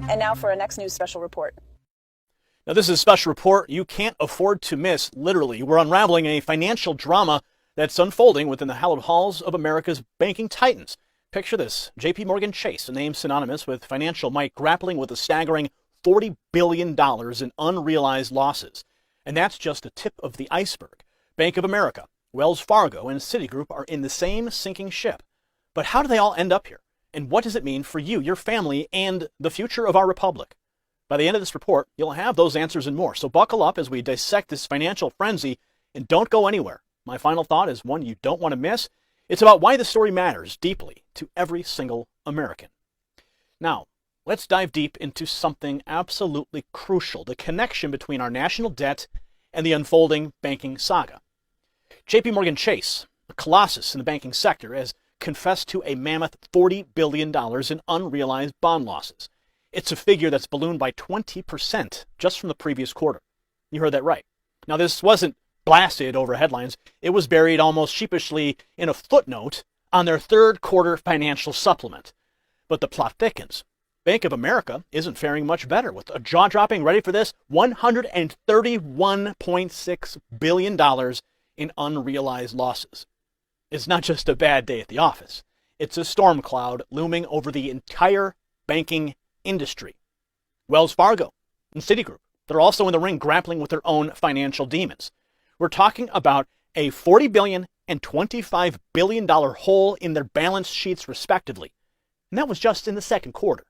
And now for our next news special report. Now, this is a special report you can't afford to miss, literally. We're unraveling a financial drama that's unfolding within the hallowed halls of America's banking titans. Picture this: JPMorgan Chase, a name synonymous with financial might, grappling with a staggering $40 billion in unrealized losses. And that's just the tip of the iceberg. Bank of America, Wells Fargo, and Citigroup are in the same sinking ship. But how do they all end up here? And what does it mean for you, your family, and the future of our republic? By the end of this report, you'll have those answers and more. So buckle up as we dissect this financial frenzy, and don't go anywhere. My final thought is one you don't want to miss. It's about why the story matters deeply to every single American. Now, let's dive deep into something absolutely crucial: the connection between our national debt and the unfolding banking saga. JPMorgan Chase, a colossus in the banking sector, has confessed to a mammoth $40 billion in unrealized bond losses. It's a figure that's ballooned by 20% just from the previous quarter. You heard that right. Now, this wasn't blasted over headlines. It was buried almost sheepishly in a footnote on their third quarter financial supplement. But the plot thickens. Bank of America isn't faring much better, with a jaw-dropping, ready for this, $131.6 billion in unrealized losses. It's not just a bad day at the office. It's a storm cloud looming over the entire banking industry. Wells Fargo and Citigroup, they're also in the ring grappling with their own financial demons. We're talking about a $40 billion and $25 billion hole in their balance sheets, respectively. And that was just in the second quarter.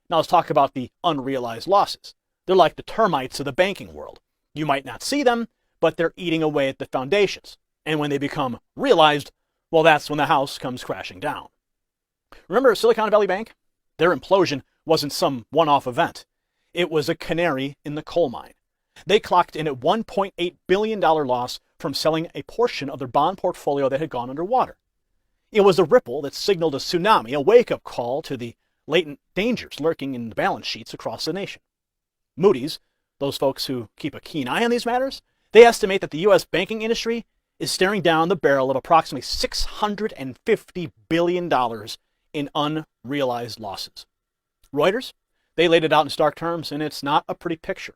Now let's talk about the unrealized losses. They're like the termites of the banking world. You might not see them, but they're eating away at the foundations. And when they become realized, well, that's when the house comes crashing down. Remember Silicon Valley Bank? Their implosion wasn't some one-off event. It was a canary in the coal mine. They clocked in at $1.8 billion loss from selling a portion of their bond portfolio that had gone underwater. It was a ripple that signaled a tsunami, a wake-up call to the latent dangers lurking in the balance sheets across the nation. Moody's, those folks who keep a keen eye on these matters, they estimate that the U.S. banking industry is staring down the barrel of approximately $650 billion in unrealized losses. Reuters, they laid it out in stark terms, and it's not a pretty picture.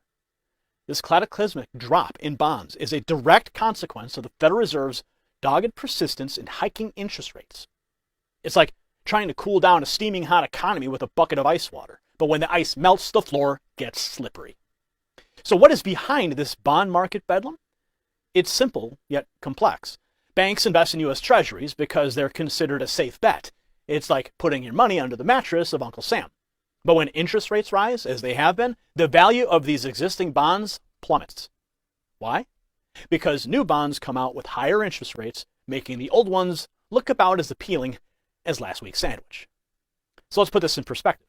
This cataclysmic drop in bonds is a direct consequence of the Federal Reserve's dogged persistence in hiking interest rates. It's like trying to cool down a steaming hot economy with a bucket of ice water, but when the ice melts, the floor gets slippery. So what is behind this bond market bedlam? It's simple, yet complex. Banks invest in U.S. Treasuries because they're considered a safe bet. It's like putting your money under the mattress of Uncle Sam. But when interest rates rise, as they have been, the value of these existing bonds plummets. Why? Because new bonds come out with higher interest rates, making the old ones look about as appealing as last week's sandwich. So let's put this in perspective.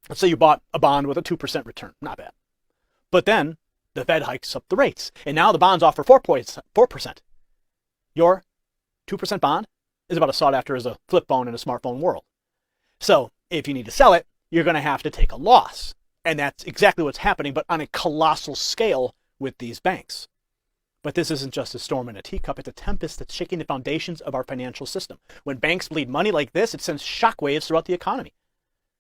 Let's say you bought a bond with a 2% return. Not bad. But then the Fed hikes up the rates, and now the bonds offer 4%. Your 2% bond is about as sought after as a flip phone in a smartphone world. So if you need to sell it, you're going to have to take a loss. And that's exactly what's happening, but on a colossal scale with these banks. But this isn't just a storm in a teacup. It's a tempest that's shaking the foundations of our financial system. When banks bleed money like this, it sends shockwaves throughout the economy.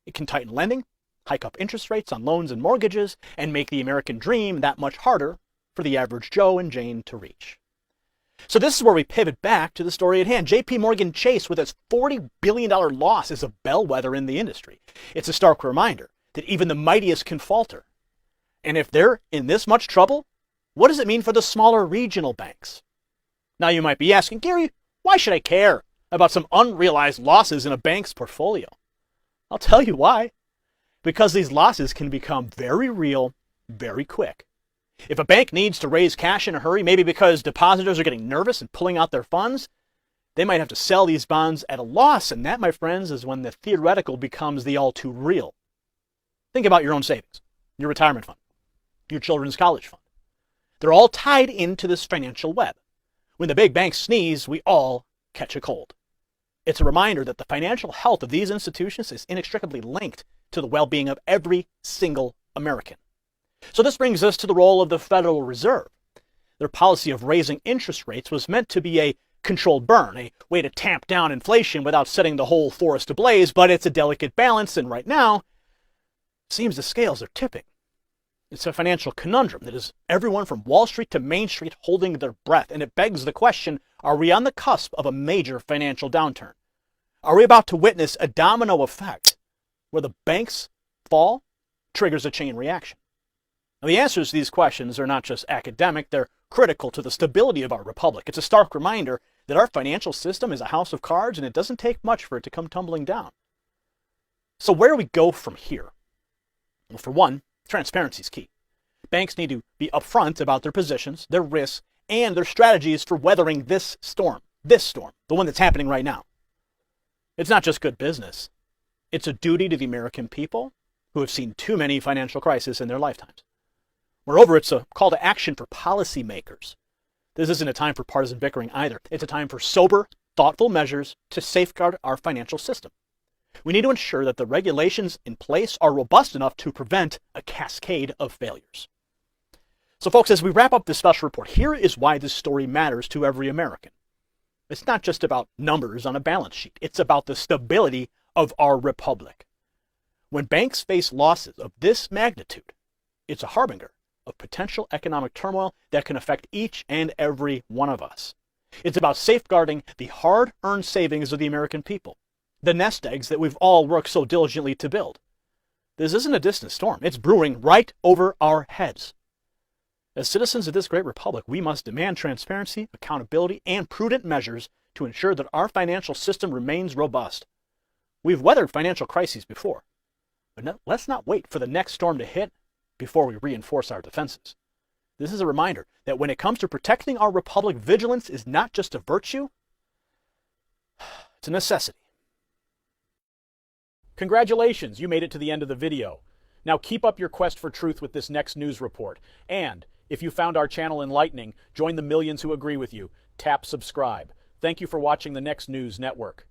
It can tighten lending, hike up interest rates on loans and mortgages, and make the American dream that much harder for the average Joe and Jane to reach. So this is where we pivot back to the story at hand. JPMorgan Chase, with its $40 billion loss, is a bellwether in the industry. It's a stark reminder that even the mightiest can falter. And if they're in this much trouble, what does it mean for the smaller regional banks? Now you might be asking, Gary, why should I care about some unrealized losses in a bank's portfolio? I'll tell you why. Because these losses can become very real very quick. If a bank needs to raise cash in a hurry, maybe because depositors are getting nervous and pulling out their funds, they might have to sell these bonds at a loss, and that, my friends, is when the theoretical becomes the all too real. Think about your own savings, your retirement fund, your children's college fund. They're all tied into this financial web. When the big banks sneeze, we all catch a cold. It's a reminder that the financial health of these institutions is inextricably linked to the well-being of every single American. So this brings us to the role of the Federal Reserve. Their policy of raising interest rates was meant to be a controlled burn, a way to tamp down inflation without setting the whole forest ablaze, but it's a delicate balance, and right now, seems the scales are tipping. It's a financial conundrum that is everyone from Wall Street to Main Street holding their breath, and it begs the question, are we on the cusp of a major financial downturn? Are we about to witness a domino effect where the banks fall triggers a chain reaction? Now, the answers to these questions are not just academic, they're critical to the stability of our republic. It's a stark reminder that our financial system is a house of cards and it doesn't take much for it to come tumbling down. So where do we go from here? Well, for one, transparency is key. Banks need to be upfront about their positions, their risks, and their strategies for weathering this storm, the one that's happening right now. It's not just good business. It's a duty to the American people who have seen too many financial crises in their lifetimes. Moreover, it's a call to action for policymakers. This isn't a time for partisan bickering either. It's a time for sober, thoughtful measures to safeguard our financial system. We need to ensure that the regulations in place are robust enough to prevent a cascade of failures. So folks, as we wrap up this special report, here is why this story matters to every American. It's not just about numbers on a balance sheet. It's about the stability of our republic. When banks face losses of this magnitude, it's a harbinger of potential economic turmoil that can affect each and every one of us. It's about safeguarding the hard-earned savings of the American people, the nest eggs that we've all worked so diligently to build. This isn't a distant storm. It's brewing right over our heads. As citizens of this great republic, we must demand transparency, accountability, and prudent measures to ensure that our financial system remains robust. We've weathered financial crises before, but let's not wait for the next storm to hit before we reinforce our defenses. This is a reminder that when it comes to protecting our republic, vigilance is not just a virtue, it's a necessity. Congratulations, you made it to the end of the video. Now keep up your quest for truth with this next news report. And if you found our channel enlightening, join the millions who agree with you. Tap subscribe. Thank you for watching the Next News Network.